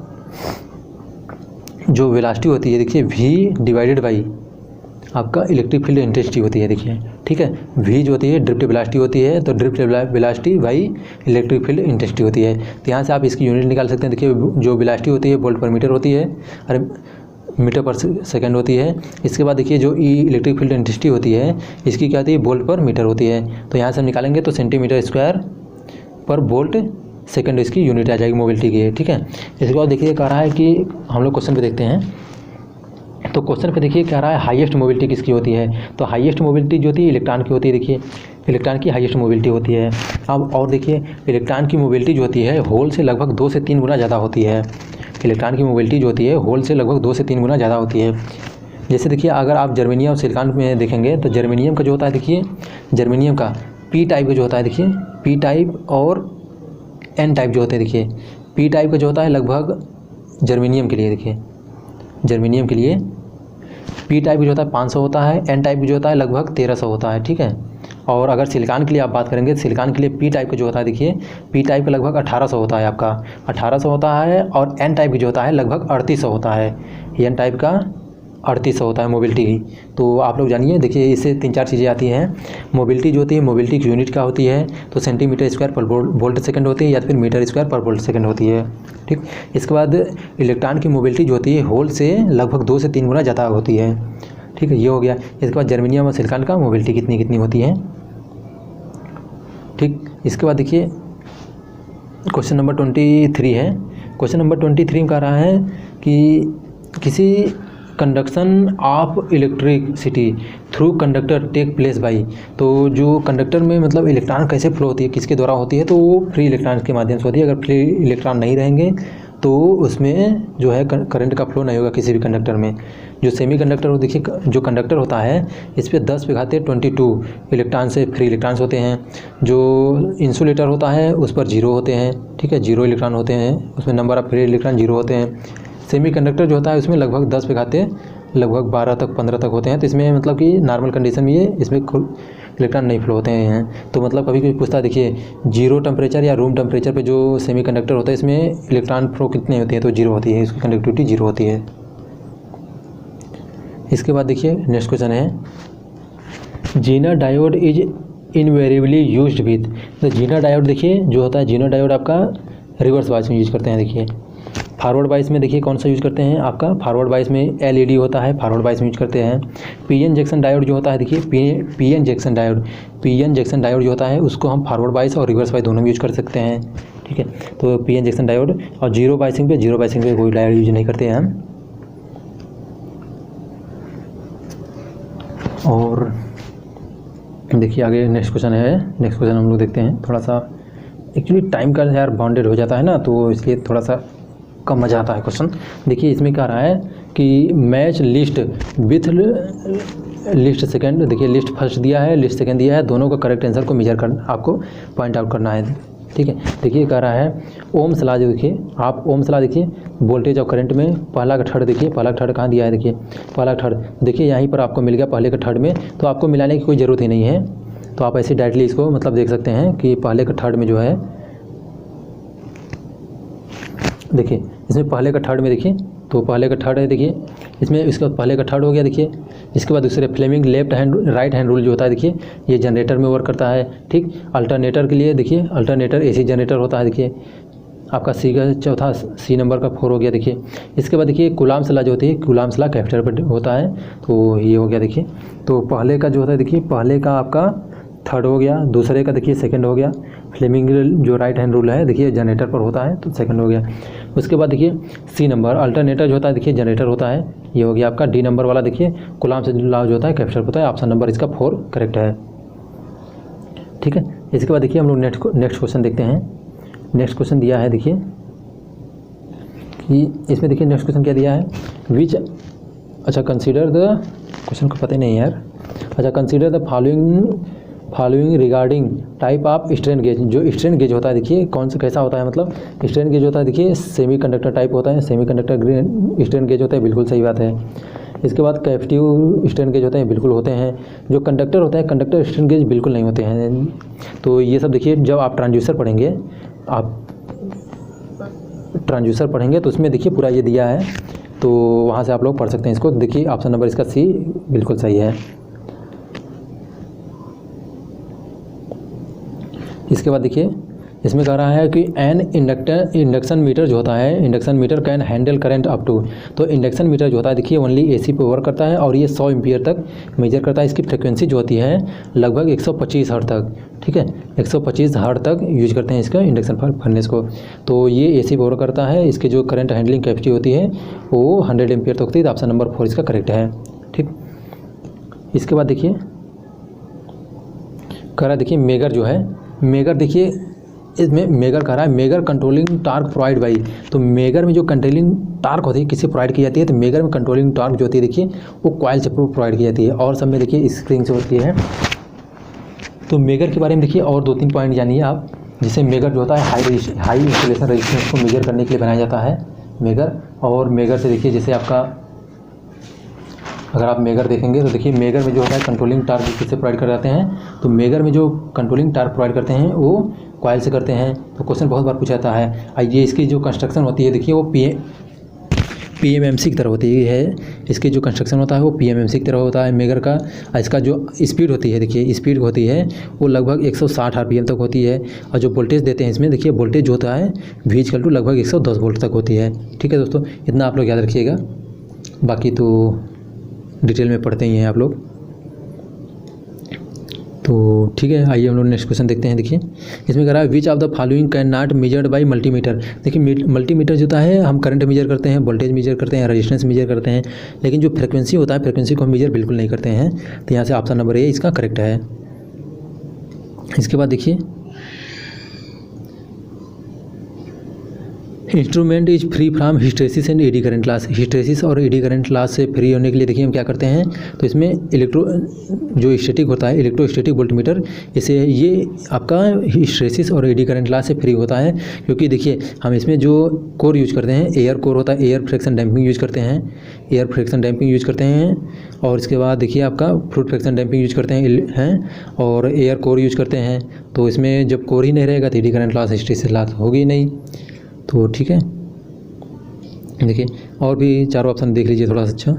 जो वेलोसिटी होती है देखिए V/, आपका इलेक्ट्रिक फील्ड इंटेंसिटी होती है, देखिए, ठीक है। V जो होती है ड्रिफ्ट वेलोसिटी होती है, तो drift velocity by electric field intensity होती है। तो यहाँ से आप इसकी यूनिट निकाल सकते हैं। देखिए जो वेलोसिटी होती है वोल्ट पर मीटर होती है, अरे मीटर पर सेकंड होती है। इसके बाद देखिए जो इलेक्ट्रिक फील्ड इंटेंसिटी होती है इसकी क्या होती है, वोल्ट पर मीटर होती है। तो यहाँ से हम निकालेंगे तो सेंटीमीटर² पर वोल्ट सेकंड इसकी यूनिट आ जाएगी मोबिलिटी की, ठीक है। इसके बाद देखिए कह रहा है कि हम लोग क्वेश्चन पे देखते हैं। तो क्वेश्चन पे देखिए कह रहा है हाईएस्ट मोबिलिटी किसकी होती है। तो हाईएस्ट मोबिलिटी जो होती है इलेक्ट्रॉन की होती है। देखिए इलेक्ट्रॉन की हाईएस्ट मोबिलिटी होती है। अब और देखिए इलेक्ट्रॉन की मोबिलिटी जो होती है होल से लगभग 2 से 3 गुना ज़्यादा होती है। इलेक्ट्रॉन की मोबिलिटी जो होती है होल से लगभग 2 से 3 गुना ज़्यादा होती है। जैसे देखिए अगर आप जर्मेनियम और सिलिकॉन में देखेंगे तो जर्मेनियम का जो होता है देखिए जर्मेनियम का P टाइप का जो होता है, देखिए P टाइप और N टाइप जो होते हैं। देखिए P टाइप का जो होता है लगभग जर्मेनियम के लिए, देखिए जर्मेनियम के लिए P टाइप जो होता है 500 होता है, N टाइप जो होता है लगभग 1300 होता है, ठीक है। और अगर सिलिकॉन के लिए आप बात करेंगे तो सिलिकॉन के लिए P टाइप का जो होता है देखिए P टाइप का लगभग 1800 होता है, आपका 1800 होता है। और N टाइप की जो होता है लगभग 3800 होता है। N टाइप का 3800 होता है मोबिलिटी की। तो आप लोग जानिए, देखिए इससे 3-4 चीज़ें आती हैं। मोबिलिटी जो होती है मोबिलिटी की यूनिट क्या होती है, तो सेंटीमीटर² पर वोल्ट सेकंड होती है या फिर मीटर² पर वोल्ट सेकंड होती है, ठीक। इसके बाद इलेक्ट्रॉन की मोबिलिटी जो होती है होल से लगभग 2 से 3 गुना ज़्यादा होती है, ठीक है। ये हो गया। इसके बाद जर्मेनियम और सिलिकॉन का मोबिलिटी कितनी होती है, ठीक। इसके बाद देखिए क्वेश्चन नंबर 23 है। क्वेश्चन नंबर 23 में कह रहा है कि किसी conduction of electricity through conductor take place by. तो जो कंडक्टर में मतलब इलेक्ट्रॉन कैसे फ्लो होती है, किसके द्वारा होती है, तो वो फ्री इलेक्ट्रॉन के माध्यम से होती है। अगर फ्री इलेक्ट्रॉन नहीं रहेंगे तो उसमें जो है करंट का फ्लो नहीं होगा किसी भी कंडक्टर में। जो सेमी कंडक्टर हो, देखिए जो कंडक्टर होता है इस पर 10 पे घाते 22 इलेक्ट्रॉन से फ्री इलेक्ट्रॉन्स होते हैं। जो इंसुलेटर होता है उस पर 0 होते हैं, ठीक है, 0 इलेक्ट्रॉन होते हैं, उसमें नंबर ऑफ फ्री इलेक्ट्रॉन 0 होते हैं। सेमी कंडक्टर जो होता है उसमें लगभग 10 पे घाते लगभग 12 तक 15 तक होते हैं। तो इसमें मतलब कि नॉर्मल कंडीशन में ये इसमें इलेक्ट्रॉन नहीं फ्लो होते हैं। तो मतलब कभी कभी पूछता है, देखिए 0 टेम्परेचर या रूम टेम्परेचर पे जो सेमी कंडक्टर होता है इसमें इलेक्ट्रॉन फ्लो कितने होते हैं, तो 0 होती है, इसकी कंडक्टिविटी 0 होती है। इसके बाद देखिए नेक्स्ट क्वेश्चन है, Zener diode is invariably used with. तो जीना डायोड देखिए जो होता है, जीना डायोड आपका रिवर्स बायस में यूज करते हैं। देखिए फॉरवर्ड बायस में देखिए कौन सा यूज करते हैं, आपका फॉरवर्ड बायस में एलईडी होता है, फॉरवर्ड बायस में यूज करते हैं। पीएन जंक्शन डायोड जो होता है, देखिए पीएन जंक्शन डायोड जो होता है उसको हम फॉरवर्ड बायस और रिवर्स बायस दोनों में यूज कर सकते हैं, ठीक है। तो पीएन जंक्शन डायोड और जीरो बायसिंग पे कोई डायोड यूज नहीं करते हैं हम। और देखिए आगे नेक्स्ट क्वेश्चन हम लोग देखते हैं। थोड़ा सा एक्चुअली टाइम का यार बाउंडेड हो जाता है ना, तो इसलिए थोड़ा सा कम मज़ा आता है क्वेश्चन। देखिए इसमें क्या रहा है कि match list with list second. देखिए लिस्ट फर्स्ट दिया है, लिस्ट सेकंड दिया है, दोनों का करेक्ट आंसर को मेजर कर आपको पॉइंट आउट करना है, ठीक है। देखिए कह रहा है ओम्स लॉ, जो देखिए आप ओम्स लॉ देखिए वोल्टेज और करंट में पहला का थर्ड, देखिए पहला का थर्ड कहाँ दिया है, देखिए पहला का थर्ड, देखिए यहीं पर आपको मिल गया पहले का थर्ड में, तो आपको मिलाने की कोई ज़रूरत ही नहीं है। तो आप ऐसे डायरेक्टली इसको मतलब देख सकते हैं कि पहले का थर्ड में जो है, देखिए इसमें पहले का थर्ड में देखिए, तो पहले का थर्ड है, देखिए इसमें इसका पहले का थर्ड हो गया। देखिए इसके बाद दूसरे Fleming left hand right hand rule जो होता है, देखिए ये जनरेटर में वर्क करता है, ठीक। अल्टरनेटर के लिए देखिए अल्टरनेटर एसी जनरेटर होता है, देखिए आपका सी का चौथा, सी नंबर का 4 हो गया। देखिए इसके बाद देखिए कूलाम्स लॉ जो होती है, कूलाम्स लॉ कैपिटल पर होता है, तो ये हो गया। देखिए तो पहले का जो होता है, देखिए पहले का आपका थर्ड हो गया, दूसरे का देखिए सेकंड हो गया। फ्लेमिंग जो राइट हैंड रूल है देखिए जनरेटर पर होता है, तो सेकंड हो गया। उसके बाद देखिए सी नंबर अल्टरनेटर जो होता है, देखिए जनरेटर होता है, ये हो गया आपका। डी नंबर वाला देखिए कूलाम्स लॉ जो होता है कैपिटल होता है। ऑप्शन नंबर इसका 4 करेक्ट है, ठीक है। इसके बाद देखिए हम लोग नेक्स्ट क्वेश्चन देखते हैं। नेक्स्ट क्वेश्चन दिया है, देखिए कि इसमें देखिए नेक्स्ट क्वेश्चन क्या दिया है, विच, अच्छा कंसीडर द, क्वेश्चन को पता ही नहीं यार, अच्छा consider the following regarding type of strain gauge. जो स्ट्रेन गेज होता है देखिए कौन सा कैसा होता है, मतलब स्ट्रेन गेज होता है देखिए सेमी कंडक्टर टाइप होता है, सेमी कंडक्टर स्ट्रेन गेज होता है, बिल्कुल सही बात है। इसके बाद कैपेसिटिव स्ट्रेन गेज होते हैं, बिल्कुल होते हैं। जो कंडक्टर होता है कंडक्टर स्ट्रेन गेज बिल्कुल नहीं होते हैं। तो ये सब देखिए जब आप ट्रांसड्यूसर पढ़ेंगे तो उसमें देखिए पूरा ये दिया है, तो वहाँ से आप लोग पढ़ सकते हैं इसको। देखिए ऑप्शन नंबर इसका सी बिल्कुल सही है। इसके बाद देखिए इसमें कह रहा है कि एन इंडक्शन मीटर जो होता है, induction meter can handle current up to. तो इंडक्शन मीटर जो होता है देखिए ओनली एसी पे वर्क करता है और ये 100 एम्पीयर तक मेजर करता है। इसकी फ्रिक्वेंसी जो होती है लगभग 125 हर्ट्ज तक, ठीक है, 125 हर्ट्ज तक यूज करते हैं इसका इंडक्शन फर्नेस को। तो ये एसी पे वर्क करता है। इसकी जो करंट हैंडलिंग कैपेसिटी होती है वो 100 एम्पीयर तक होती है। ऑप्शन नंबर 4 इसका करेक्ट है, ठीक। इसके बाद देखिए कह रहा देखिए मेगर जो है, मेगर देखिए इसमें मेगर कह रहा है megger controlling torque provide by. तो मेगर में जो कंट्रोलिंग टार्क होती है किससे प्रोवाइड की जाती है, तो मेगर में कंट्रोलिंग टार्क जो होती है देखिए वो कॉइल से प्रोवाइड की जाती है, और सब में देखिए स्प्रिंग से होती है। तो मेगर के बारे में देखिए और 2-3 पॉइंट जानिए आप, जिसे मेगर जो होता है हाई इंसुलेशन रेजिस्टेंस को मेजर करने के लिए बनाया जाता है मेगर। और मेगर से देखिए जैसे आपका अगर आप मेगर देखेंगे तो देखिए मेगर में जो होता है कंट्रोलिंग टार्क किससे प्रोवाइड कर जाते हैं, तो मेगर में जो कंट्रोलिंग टार्क प्रोवाइड करते हैं वो कॉइल से करते हैं। तो क्वेश्चन बहुत बार पूछा जाता है। ये इसकी जो कंस्ट्रक्शन होती है देखिए वो पीएमएमसी की तरह होती है। इसकी जो कंस्ट्रक्शन होता है वो पीएमएमसी की तरह होता है मेगर का। इसका जो स्पीड होती है देखिए स्पीड होती है वो लगभग 160 आरपीएम तक होती है। और जो वोल्टेज देते हैं इसमें देखिए वोल्टेज जो होता है V= लगभग 110 वोल्ट तक होती है, ठीक है दोस्तों। इतना आप लोग याद रखिएगा, बाकी तो डिटेल में पढ़ते ही हैं आप लोग, तो ठीक है। आइए हम लोग नेक्स्ट क्वेश्चन देखते हैं। देखिए इसमें कह रहा है which of the following can not measured by multimeter. देखिए मल्टीमीटर जो होता है हम करंट मेजर करते हैं, वोल्टेज मेजर करते हैं, रेजिस्टेंस मेजर करते हैं, लेकिन जो फ्रिक्वेंसी होता है फ्रिक्वेंसी को हम मेजर बिल्कुल नहीं करते हैं। तो यहाँ से ऑप्शन नंबर ए इसका करेक्ट है। इसके बाद देखिए instrument is free from hysteresis and eddy current loss. Hysteresis और एडी करंट लॉस से फ्री होने के लिए देखिए हम क्या करते हैं, तो इसमें जो स्टैटिक होता है इलेक्ट्रोस्टैटिक वोल्टमीटर, इसे ये आपका हिस्टेरिसिस और एडी करंट लॉस से फ्री होता है। क्योंकि देखिए हम इसमें जो कोर यूज करते हैं, एयर कोर होता है, एयर फ्रिक्शन डैम्पिंग यूज करते हैं, एयर फ्रिक्शन डैम्पिंग यूज करते हैं, और इसके बाद देखिए आपका फ्लूइड फ्रिक्शन डैम्पिंग यूज करते हैं और एयर कोर यूज करते हैं। तो इसमें जब कोर ही नहीं रहेगा तो eddy current loss hysteresis loss होगी नहीं। तो ठीक है, देखिए और भी चारों ऑप्शन देख लीजिए थोड़ा सा। अच्छा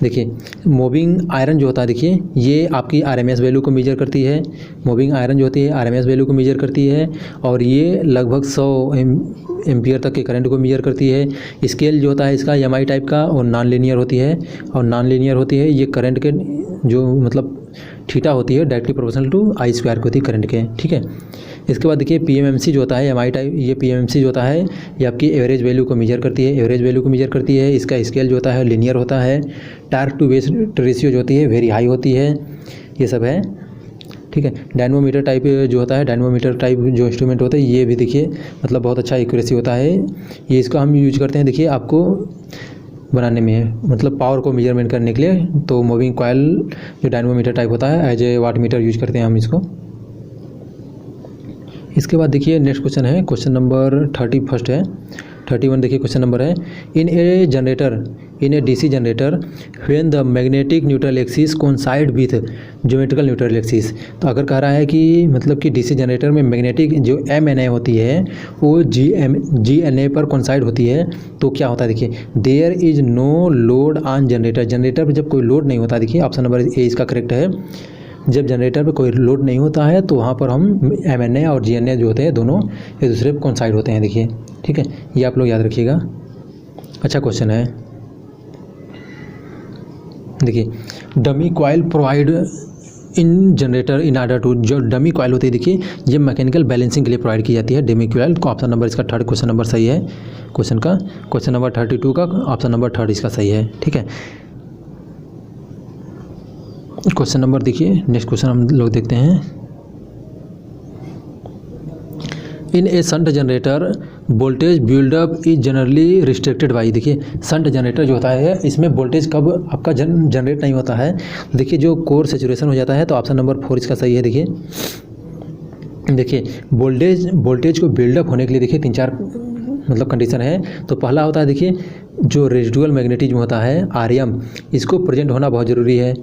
देखिए, मूविंग आयरन जो होता है, देखिए ये आपकी आरएमएस वैल्यू को मेजर करती है। मूविंग आयरन जो होती है आरएमएस वैल्यू को मेजर करती है, और ये लगभग 100 एम्पियर तक के करंट को मेजर करती है। स्केल जो होता है इसका एमआई टाइप का और नॉन लीनियर होती है, और नॉन लीनियर होती है ये करंट के जो मतलब थीटा होती है directly proportional to I square को होती है करंट के। ठीक है, इसके बाद देखिए पीएमएमसी जो होता है एमआई टाइप, ये पीएमएमसी जो होता है ये आपकी एवरेज वैल्यू को मेजर करती है, एवरेज वैल्यू को मेजर करती है। इसका स्केल जो होता है लीनियर होता है। टार्क टू वेस्ट रेशियो जो होती है वेरी हाई होती है। ये सब है, ठीक है। डायनमोमीटर टाइप जो होता है, डायनमोमीटर टाइप जो इंस्ट्रूमेंट होता है ये भी देखिए मतलब बहुत अच्छा एक्यूरेसी होता है। ये इसका हम यूज करते हैं देखिए आपको बनाने में, मतलब पावर को मेजरमेंट करने के लिए। तो मूविंग कॉइल जो डायनमोमीटर टाइप होता है as a watt meter use करते हैं हम इसको। इसके बाद देखिए नेक्स्ट क्वेश्चन है, क्वेश्चन नंबर 31 है, 31 देखिए क्वेश्चन नंबर है। In a generator, in a DC generator when the magnetic neutral axis coincide with geometrical neutral axis. तो अगर कह रहा है कि मतलब कि डीसी जनरेटर में मैग्नेटिक जो एमएनए होती है वो जीएनए पर कोइंसाइड होती है, तो क्या होता है देखिए, there is no load on generator. Generator पर जब कोई लोड नहीं होता, देखिए ऑप्शन नंबर ए इसका करेक्ट है। जब जनरेटर पे कोई लोड नहीं होता है तो वहाँ पर हम एमएनए और जीएनए जो होते हैं दोनों एक दूसरे पर कोइंसाइड होते हैं देखिए। ठीक है, ये आप लोग याद रखिएगा, अच्छा क्वेश्चन है। देखिए dummy coil provide in generator in order to, जो डमी कॉइल होती है देखिए ये मैकेनिकल बैलेंसिंग के लिए प्रोवाइड की जाती है डमी कॉइल को। ऑप्शन नंबर इसका 3 क्वेश्चन नंबर सही है क्वेश्चन का, क्वेश्चन नंबर 32 का ऑप्शन नंबर 3 इसका सही है। ठीक है, क्वेश्चन नंबर देखिए नेक्स्ट क्वेश्चन हम लोग देखते हैं। In a shunt generator voltage buildup is generally restricted by. देखिए शंट जनरेटर जो होता है इसमें वोल्टेज कब आपका जनरेट नहीं होता है, देखिए जो कोर सैचुरेशन हो जाता है। तो ऑप्शन नंबर 4 इसका सही है। देखिए वोल्टेज को बिल्डअप होने के लिए देखिए 3-4 मतलब कंडीशन है। तो पहला होता है देखिए जो रेजिडुअल मैग्नेटिज्म होता है आरएम, इसको प्रेजेंट होना बहुत ज़रूरी है।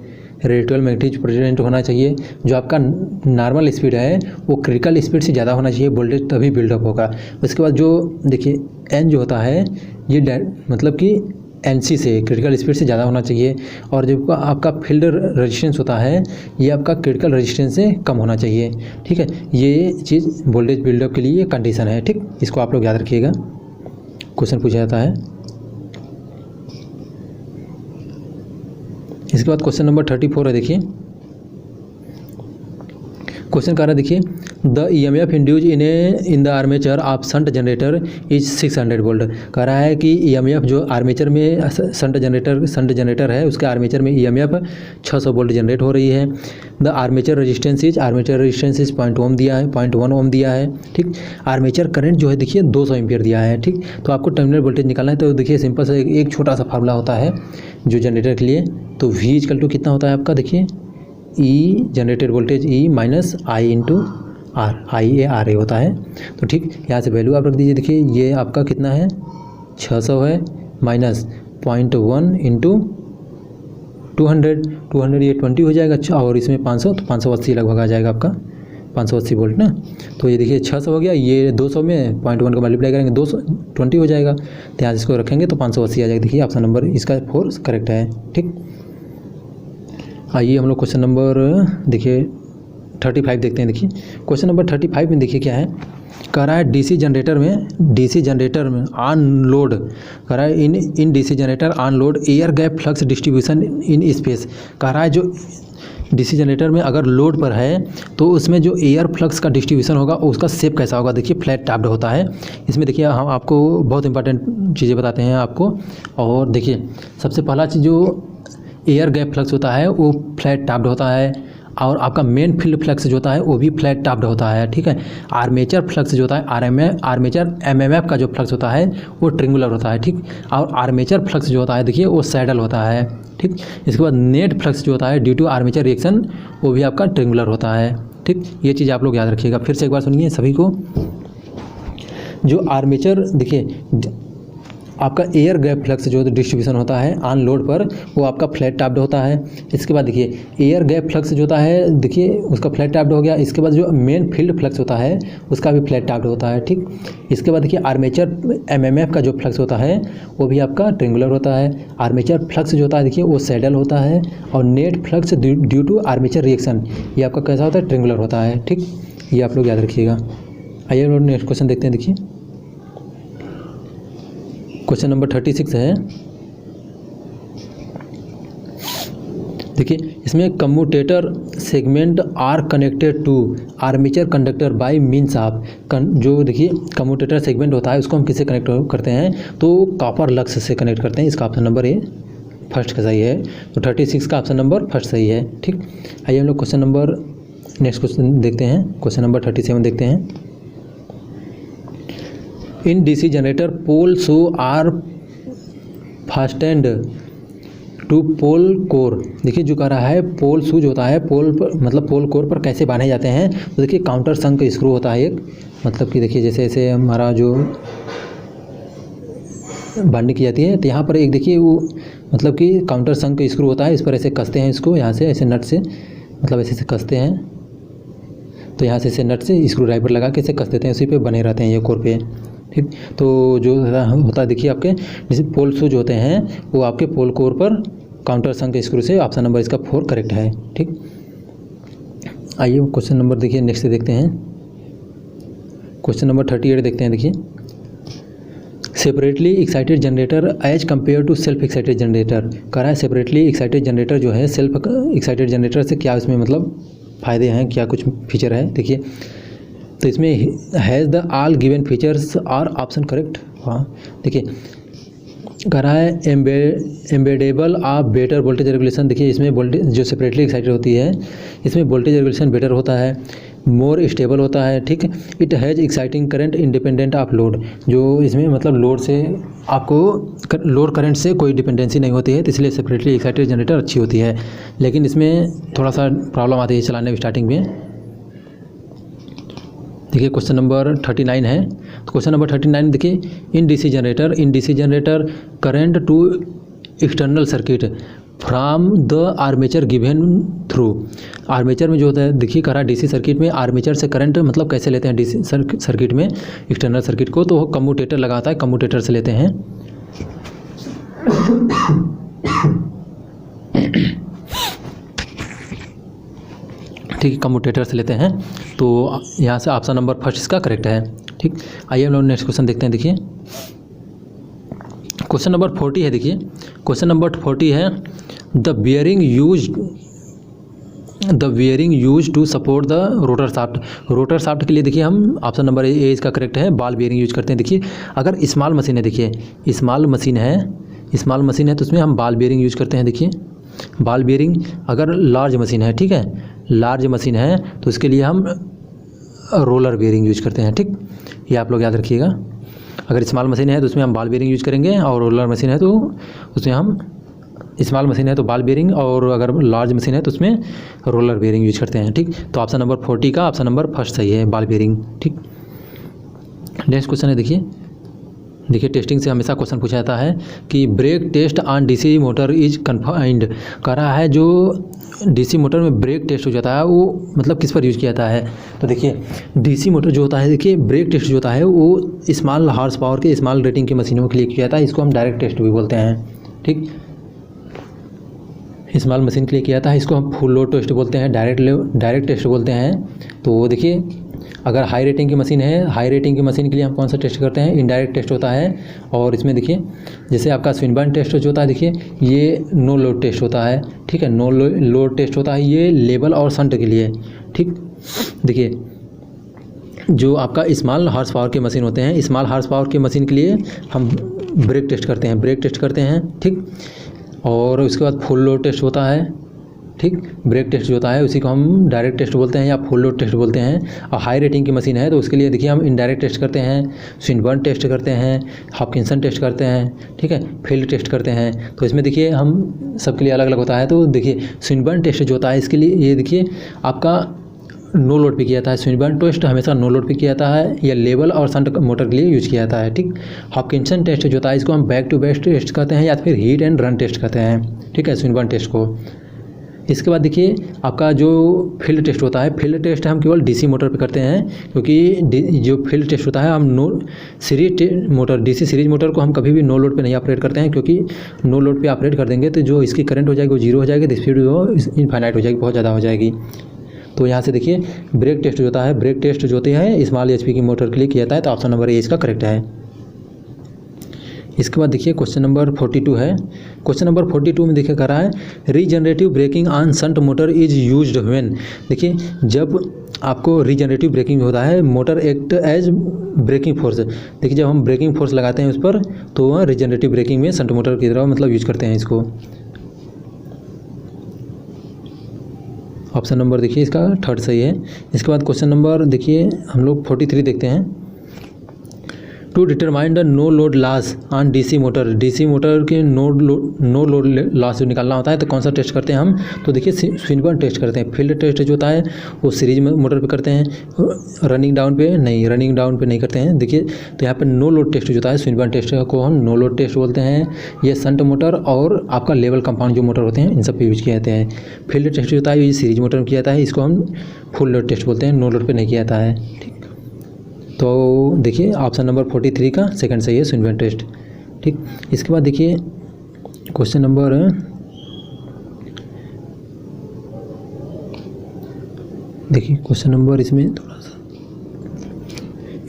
रेजिडुअल मैग्नेटिज्म प्रेजेंट होना चाहिए। जो आपका नॉर्मल स्पीड है वो क्रिटिकल स्पीड से ज़्यादा होना चाहिए, वोल्टेज तभी बिल्डअप होगा। उसके बाद जो देखिए एन जो होता है ये मतलब कि एनसी से क्रिटिकल स्पीड से ज़्यादा होना चाहिए। और जो आपका फील्ड रेजिस्टेंस होता है ये आपका क्रिटिकल रेजिस्टेंस से कम होना चाहिए। ठीक है, ये चीज़ वोल्टेज बिल्डअप के लिए कंडीशन है। ठीक, इसको आप लोग याद रखिएगा, क्वेश्चन पूछा जाता है। इसके बाद क्वेश्चन नंबर 34 है। देखिए क्वेश्चन कह रहा है देखिए the EMF induce in the armature of shunt generator is 600 volt. कह रहा है कि ईएमएफ जो आर्मेचर में शंट जनरेटर है उसके आर्मेचर में ईएमएफ 600 वोल्ट जनरेट हो रही है। द आर्मेचर रेजिस्टेंस इज 0.1 ओम दिया है, 0.1 ओम दिया है। ठीक, आर्मेचर करंट जो है देखिए 200 एम्पियर दिया है। ठीक, तो आपको टर्मिनल वोल्टेज निकालना है। तो देखिए सिंपल सा एक छोटा सा फार्मूला होता है जो जनरेटर के लिए। तो V = कितना होता है आपका, देखिए E generated voltage E minus I into R, IA होता है। तो ठीक, यहाँ से वैल्यू आप रख दीजिए। देखिए ये आपका कितना है 600 है माइनस 0.1 इंटू 200 ये 20 हो जाएगा। अच्छा, और इसमें 500 तो 580 लगभग आ जाएगा आपका 580 वोल्ट ना। तो ये देखिए 600 हो गया, ये 200 में 0.1 का मल्टीप्लाई करेंगे 220 हो जाएगा। तो यहाँ इसको रखेंगे तो 580 आ जाएगा। देखिए ऑप्शन नंबर इसका 4 करेक्ट है। ठीक, आइए हम लोग क्वेश्चन नंबर देखिए 35 देखते हैं। देखिए क्वेश्चन नंबर 35 में देखिए क्या है, कह रहा है डीसी जनरेटर में ऑन लोड, कह रहा है इन DC generator on load air gap flux distribution in space. कह रहा है जो डीसी जनरेटर में अगर लोड पर है तो उसमें जो एयर फ्लक्स का डिस्ट्रीब्यूशन होगा उसका शेप कैसा होगा। देखिए फ्लैट टैप्ड होता है। इसमें देखिए हम आपको बहुत इंपॉर्टेंट चीज़ें बताते हैं आपको। और देखिए सबसे पहला चीज़ जो एयर गैप फ्लक्स होता है वो फ्लैट टैप्ड होता है। और आपका मेन फील्ड फ्लक्स जो होता है वो भी फ्लैट टॉप्ड होता है, ठीक है। आर्मेचर फ्लक्स जो होता है आर्मेचर एमएमएफ का जो फ्लक्स होता है वो ट्रिंगुलर होता है, ठीक। और आर्मेचर फ्लक्स जो होता है देखिए वो सैडल होता है, ठीक। इसके बाद नेट फ्लक्स जो होता है ड्यू टू आर्मेचर रिएक्शन वो भी आपका ट्रिंगुलर होता है, ठीक। ये चीज़ आप लोग याद रखिएगा। फिर से एक बार सुनिए सभी को। जो आर्मेचर देखिए आपका एयर गैप फ्लक्स जो डिस्ट्रीब्यूशन होता है ऑन लोड पर वो आपका फ्लैट टॉप्ड होता है। इसके बाद देखिए एयर गैप फ्लक्स जो होता है देखिए उसका फ्लैट टॉप्ड हो गया। इसके बाद जो मेन फील्ड फ्लक्स होता है उसका भी फ्लैट टॉप्ड होता है, ठीक। इसके बाद देखिए आर्मेचर एमएमएफ का जो फ्लक्स होता है वो भी आपका ट्रिंगुलर होता है। आर्मेचर फ्लक्स जो होता है देखिए वो सैडल होता है। और net flux due to armature reaction ये आपका कैसा होता है, ट्रिंगुलर होता है, ठीक। ये आप लोग याद रखिएगा। आइए लोग नेक्स्ट क्वेश्चन देखते हैं। देखिए क्वेश्चन नंबर 36 है। देखिए इसमें commutator segment are connected to armature conductor by means of जो देखिए कम्यूटेटर सेगमेंट होता है उसको हम किससे कनेक्ट करते हैं तो कॉपर लक्स से कनेक्ट करते हैं। इसका ऑप्शन नंबर ए फर्स्ट का सही है। तो 36 का ऑप्शन नंबर फर्स्ट सही है, ठीक। आइए हम लोग क्वेश्चन नंबर नेक्स्ट क्वेश्चन देखते हैं। क्वेश्चन नंबर 37 देखते हैं। In DC generator pole shoe are fastened to pole core. देखिए जो कह रहा है पोल शू जो होता है पोल पर मतलब पोल कोर पर कैसे बांधे जाते हैं। तो देखिए काउंटर संक स्क्रू होता है एक, मतलब कि देखिए जैसे ऐसे हमारा जो बांधनी की जाती है तो यहाँ पर एक देखिए वो मतलब कि काउंटर संक स्क्रू होता है। इस पर ऐसे कसते हैं इसको, यहाँ से ऐसे नट से मतलब ऐसे कसते हैं। तो यहाँ से ऐसे नट से स्क्रू ड्राइवर लगा के ऐसे कस देते हैं, उसी पे बने रहते हैं ये कोर पे, ठीक। तो जो होता है देखिए आपके जैसे पोल शू जो होते हैं वो आपके पोल कोर पर काउंटर संक स्क्रू से। ऑप्शन नंबर इसका 4 करेक्ट है, ठीक। आइए क्वेश्चन नंबर देखिए नेक्स्ट देखते हैं। क्वेश्चन नंबर 38 देखते हैं। देखिए separately excited generator as compare to self excited generator कह रहा है। सेपरेटली एक्साइटेड जनरेटर जो है सेल्फ एक्साइटेड जनरेटर से क्या उसमें मतलब फ़ायदे हैं, क्या कुछ फीचर है देखिए। तो इसमें has the all given features are option correct. हाँ देखिए कह रहा है embeddable of better voltage regulation. देखिए इसमें वोल्टेज जो सेपरेटली एक्साइटेड होती है इसमें वोल्टेज रेगुलेशन बेटर होता है, मोर स्टेबल होता है, ठीक। It has exciting current independent of load. जो इसमें मतलब लोड से आपको लोड करंट से कोई डिपेंडेंसी नहीं होती है, तो इसलिए सेपरेटली एक्साइटेड जनरेटर अच्छी होती है। लेकिन इसमें थोड़ा सा प्रॉब्लम आती है चलाने में स्टार्टिंग में। देखिए क्वेश्चन नंबर 39 है। तो क्वेश्चन नंबर 39 देखिए in DC generator current to external circuit from the armature given through. Armature में जो होता है देखिए कह रहा है डीसी सर्किट में आर्मेचर से करंट मतलब कैसे लेते हैं डीसी सर्किट में एक्सटर्नल सर्किट को, तो वो कम्यूटेटर लगाता है, कम्यूटेटर से लेते हैं। ठीक है, कम्यूटेटर से लेते हैं। तो यहाँ से ऑप्शन नंबर फर्स्ट इसका करेक्ट है, ठीक। आइए हम लोग नेक्स्ट क्वेश्चन देखते हैं। देखिए क्वेश्चन नंबर 40 है। देखिए क्वेश्चन नंबर 40 है the bearing use to support the rotor shaft. Rotor shaft के लिए देखिए हम ऑप्शन नंबर ए इसका करेक्ट है, बॉल बियरिंग यूज करते हैं। देखिए अगर स्मॉल मशीन है, देखिए स्मॉल मशीन है तो उसमें हम बॉल बियरिंग यूज करते हैं। देखिए बॉल बियरिंग अगर लार्ज मशीन है, ठीक है, लार्ज मशीन है तो उसके लिए हम रोलर बेयरिंग यूज करते हैं, ठीक। ये आप लोग याद रखिएगा। अगर स्मॉल मशीन है तो उसमें हम बॉल बेयरिंग यूज करेंगे, और रोलर मशीन है तो उसमें हम स्मॉल मशीन है तो बॉल बेयरिंग, और अगर लार्ज मशीन है तो उसमें रोलर बेयरिंग यूज करते हैं, ठीक। तो ऑप्शन नंबर 40 का ऑप्शन नंबर फर्स्ट सही है, बॉल बेयरिंग, ठीक। नेक्स्ट क्वेश्चन है। देखिए टेस्टिंग से हमेशा क्वेश्चन पूछा जाता है कि brake test on DC motor is confined. कह रहा है जो डीसी मोटर में ब्रेक टेस्ट हो जाता है वो मतलब किस पर यूज़ किया जाता है। तो देखिए डीसी मोटर जो होता है, देखिए ब्रेक टेस्ट जो होता है वो स्मॉल हॉर्स पावर के स्मॉल रेटिंग की मशीनों के लिए किया जाता है। इसको हम डायरेक्ट टेस्ट भी बोलते हैं, ठीक। स्मॉल मशीन के लिए किया जाता है, इसको हम फुल लोड टेस्ट बोलते हैं, डायरेक्ट टेस्ट बोलते हैं। तो देखिए अगर हाई रेटिंग की मशीन है, हाई रेटिंग की मशीन के लिए हम कौन सा टेस्ट करते हैं, इनडायरेक्ट टेस्ट होता है। और इसमें देखिए जैसे आपका स्विनबर्न टेस्ट जो होता है, देखिए ये नो लोड टेस्ट होता है, ठीक है, नो लोड टेस्ट होता है ये लेवल और शंट के लिए, ठीक। देखिए जो आपका स्मॉल हॉर्स पावर के मशीन होते हैं, स्मॉल हॉर्स पावर की मशीन के लिए हम ब्रेक टेस्ट करते हैं, ठीक। और उसके बाद फुल लोड टेस्ट होता है, ठीक। ब्रेक टेस्ट जो होता है उसी को हम डायरेक्ट टेस्ट बोलते हैं या फुल लोड टेस्ट बोलते हैं। और हाई रेटिंग की मशीन है तो उसके लिए देखिए हम इनडायरेक्ट टेस्ट करते हैं, स्विनबर्न टेस्ट करते हैं, हॉकिंसन टेस्ट करते हैं, ठीक है, फील्ड टेस्ट करते हैं। तो इसमें देखिए हम सबके लिए अलग अलग होता है। तो देखिए स्विनबर्न टेस्ट जो होता है इसके लिए ये देखिए आपका नो लोड पे किया जाता है। स्विनबर्न टेस्ट हमेशा नो लोड पे किया जाता है या लेवल और शंट मोटर के लिए यूज किया जाता है, ठीक। हॉकिंसन टेस्ट जो होता है इसको हम बैक टू बैक टेस्ट करते हैं या फिर हीट एंड रन टेस्ट करते हैं, ठीक है, स्विनबर्न टेस्ट को। इसके बाद देखिए आपका जो फील्ड टेस्ट होता है, फील्ड टेस्ट हम केवल डीसी मोटर पे करते हैं, क्योंकि जो फील्ड टेस्ट होता है हम know series motor, DC series motor को हम कभी भी नो लोड पे नहीं ऑपरेट करते हैं, क्योंकि नो लोड पे ऑपरेट कर देंगे तो जो इसकी करंट हो जाएगी वो जीरो हो जाएगी, तो स्पीड वो इनफाइनाइट हो जाएगी, बहुत ज़्यादा हो जाएगी। तो यहाँ से देखिए ब्रेक टेस्ट जो होता है, ब्रेक टेस्ट जो होते हैं स्मॉल एचपी की मोटर के लिए किया जाता है। तो ऑप्शन नंबर ए इसका करेक्ट है। इसके बाद देखिए क्वेश्चन नंबर 42 है। क्वेश्चन नंबर 42 में देखिए कह रहा है regenerative braking on shunt motor is used when. देखिए जब आपको रीजनरेटिव ब्रेकिंग होता है, motor act as braking force. देखिए जब हम ब्रेकिंग फोर्स लगाते हैं उस पर तो वह रीजनरेटिव ब्रेकिंग में शंट मोटर की तरह मतलब यूज करते हैं इसको। ऑप्शन नंबर देखिए इसका थर्ड सही है। इसके बाद क्वेश्चन नंबर देखिए हम लोग 43 देखते हैं। To determine the no load loss on DC motor, DC motor के नो लोड लॉस जो निकालना होता है तो कौन सा टेस्ट करते हैं हम, तो देखिए स्विनबर्न टेस्ट करते हैं। फील्ड टेस्ट जो होता है वो सीरीज मोटर पे करते हैं, रनिंग डाउन पे नहीं करते हैं। देखिए तो यहाँ पे नो लोड टेस्ट जो होता है स्विनबर्न टेस्ट को हम नो लोड टेस्ट बोलते हैं। ये शंट मोटर और आपका लेवल कंपाउंड जो मोटर होते हैं इन सब पे यूज किए जाते हैं। फील्ड टेस्ट जो होता है ये सीरीज मोटर में किया जाता है, इसको हम फुल लोड टेस्ट बोलते हैं, नो लोड पर नहीं किया जाता है, ठीक। तो देखिए ऑप्शन नंबर 43 का सेकंड सही है, स्विनबर्न टेस्ट, ठीक। इसके बाद देखिए क्वेश्चन नंबर इसमें थोड़ा सा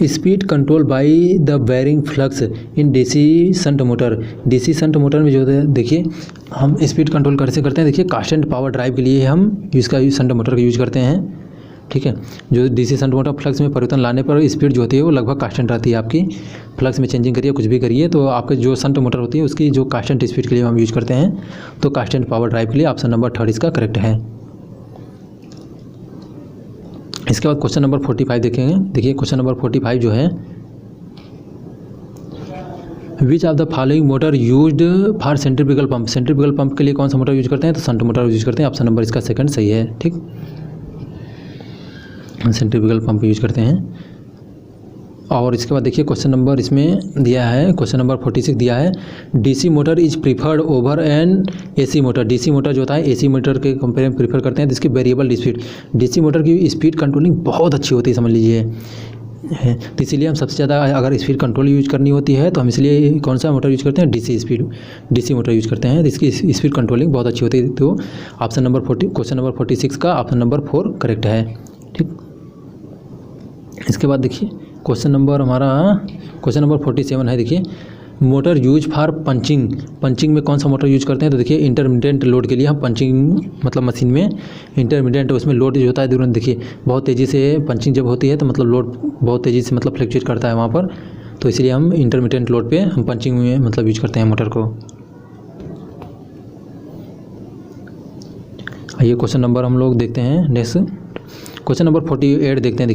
speed control by the bearing flux in DC shunt motor. DC shunt motor में जो है देखिए हम स्पीड कंट्रोल कैसे करते हैं, देखिए कांस्टेंट पावर ड्राइव के लिए हम इसका शंट मोटर का यूज करते हैं, ठीक है। जो डीसी शंट मोटर फ्लक्स में परिवर्तन लाने पर स्पीड जो होती है वो लगभग कांस्टेंट रहती है आपकी। फ्लक्स में चेंजिंग करिए कुछ भी करिए तो आपके जो शंट मोटर होती है उसकी जो कांस्टेंट स्पीड के लिए हम यूज करते हैं, तो कांस्टेंट पावर ड्राइव के लिए ऑप्शन नंबर थर्ड इसका करेक्ट है। इसके बाद क्वेश्चन नंबर 45 देखेंगे। देखिए क्वेश्चन नंबर 45 जो है which of the following motor used for centrifugal pump. Centrifugal pump के लिए कौन सा मोटर यूज करते हैं, तो शंट मोटर यूज करते हैं। ऑप्शन नंबर इसका सेकंड सही है, ठीक। सेंट्रीफ्यूगल पंप यूज करते हैं। और इसके बाद देखिए क्वेश्चन नंबर इसमें दिया है, क्वेश्चन नंबर 46 दिया है DC motor is preferred over N AC motor. DC motor जो होता है एसी मोटर के कंपेयर में प्रीफर करते हैं, जिसकी वेरिएबल स्पीड, डीसी मोटर की स्पीड कंट्रोलिंग बहुत अच्छी होती है समझ लीजिए है। तो इसीलिए हम सबसे ज़्यादा अगर स्पीड कंट्रोल यूज करनी होती है तो हम इसलिए कौन सा मोटर यूज करते हैं, डीसी मोटर यूज करते हैं, इसकी स्पीड कंट्रोलिंग बहुत अच्छी होती है। तो ऑप्शन नंबर 40 क्वेश्चन नंबर 46 का ऑप्शन नंबर 4 करेक्ट है, ठीक। इसके बाद देखिए क्वेश्चन नंबर 47 है। देखिए मोटर यूज फॉर पंचिंग में कौन सा मोटर यूज करते हैं, तो देखिए इंटरमीडिएट लोड के लिए हम पंचिंग मतलब मशीन में इंटरमीडिएट उसमें लोड जो होता है तुरंत देखिए बहुत तेज़ी से पंचिंग जब होती है तो मतलब लोड बहुत तेज़ी से मतलब फ्लक्चुएट करता है वहाँ पर, तो इसलिए हम इंटरमीडिएट लोड पे हम पंचिंग में मतलब यूज करते हैं मोटर को। आइए क्वेश्चन नंबर हम लोग देखते हैं नेक्स्ट, क्वेश्चन नंबर 48 देखते हैं।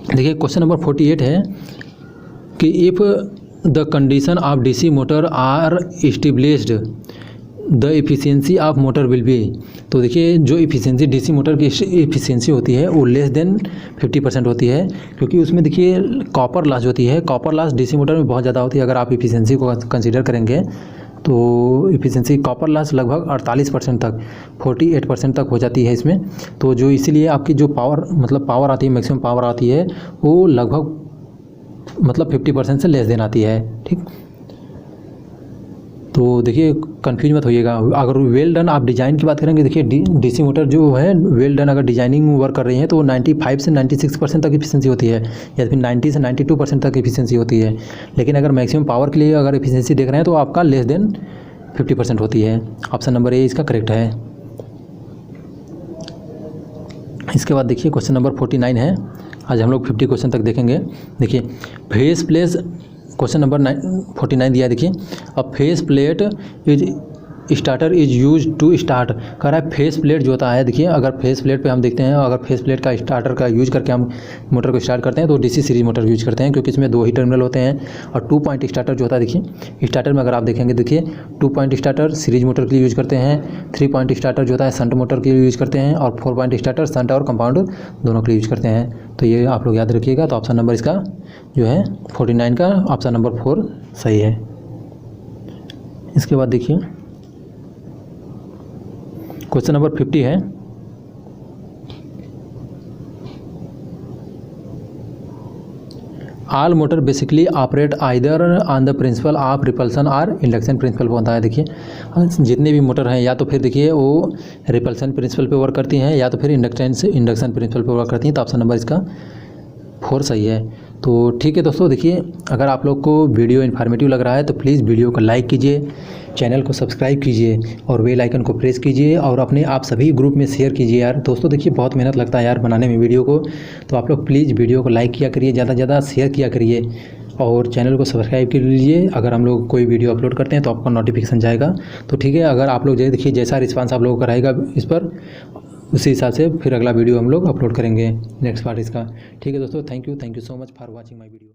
देखिए क्वेश्चन नंबर 48 है कि if the condition of DC motor are established the efficiency of motor will be. तो देखिए जो एफिशिएंसी डीसी मोटर की एफिशिएंसी होती है वो लेस देन 50% होती है, क्योंकि उसमें देखिए कॉपर लॉस होती है, कॉपर लॉस डीसी मोटर में बहुत ज़्यादा होती है। अगर आप एफिशिएंसी को कंसीडर करेंगे तो एफिशिएंसी कॉपर लॉस लगभग 48% तक 48% तक हो जाती है इसमें। तो जो इसीलिए आपकी जो पावर आती है, मैक्सिमम पावर आती है वो लगभग मतलब 50% से लेस देन आती है, ठीक। तो देखिए कंफ्यूज मत होइएगा। अगर वेल डन आप डिज़ाइन की बात करेंगे, देखिए डीसी मोटर जो है वेल डन अगर डिजाइनिंग वर्क कर रही है तो 95 से 96% तक एफिशिएंसी होती है, या फिर 90 से 92% तक एफिशिएंसी होती है। लेकिन अगर मैक्सिमम पावर के लिए अगर एफिशिएंसी देख रहे हैं तो आपका लेस देन 50% होती है। ऑप्शन नंबर ए इसका करेक्ट है। इसके बाद देखिए क्वेश्चन नंबर 49 है। आज हम लोग 50 क्वेश्चन तक देखेंगे। देखिए फेस प्लेस क्वेश्चन नंबर 49 दिया है। देखिए a face plate is starter is use to start कर रहा है। फेस प्लेट जो होता है, देखिए अगर फेस प्लेट पे हम देखते हैं, अगर फेस प्लेट का स्टार्टर का यूज करके हम मोटर को स्टार्ट करते हैं तो डीसी सीरीज मोटर यूज करते हैं, क्योंकि इसमें 2 ही टर्मिनल होते हैं। और 2 पॉइंट स्टार्टर जो होता है, देखिए स्टार्टर में अगर आप देखेंगे, देखिए 2 पॉइंट स्टार्टर सीरीज मोटर के लिए यूज करते हैं, 3 पॉइंट स्टार्टर जो होता है शंट मोटर के लिए यूज करते हैं, और 4 पॉइंट स्टार्टर शंट और कंपाउंड दोनों के लिए यूज करते हैं। तो ये आप लोग याद रखिएगा। तो ऑप्शन नंबर इसका जो है 49 का ऑप्शन नंबर 4 सही है। इसके बाद देखिए क्वेश्चन नंबर 50 है। All motor basically operate either on the principle of repulsion और इंडक्शन प्रिंसिपल पे होता है। देखिए जितने भी मोटर हैं, या तो फिर देखिए वो रिपल्सन प्रिंसिपल पे वर्क करती हैं, या तो फिर इंडक्शन प्रिंसिपल पे वर्क करती हैं। तो ऑप्शन नंबर इसका 4 सही है। तो ठीक है दोस्तों, देखिए अगर आप लोग को वीडियो इन्फॉर्मेटिव लग रहा है तो प्लीज़ वीडियो को लाइक कीजिए, चैनल को सब्सक्राइब कीजिए और बेल आइकन को प्रेस कीजिए और अपने आप सभी ग्रुप में शेयर कीजिए। यार दोस्तों देखिए बहुत मेहनत लगता है यार बनाने में वीडियो को, तो आप लोग प्लीज़ वीडियो को लाइक किया करिए, ज़्यादा से ज़्यादा शेयर किया करिए और चैनल को सब्सक्राइब कर लीजिए। अगर हम लोग कोई वीडियो अपलोड करते हैं तो आपको नोटिफिकेशन जाएगा। तो ठीक है, अगर आप लोग देखिए जैसा रिस्पांस आप लोगों का रहेगा इस पर, उसी हिसाब से फिर अगला वीडियो हम लोग अपलोड करेंगे, नेक्स्ट पार्ट इसका। ठीक है दोस्तों, thank you so much for watching my video.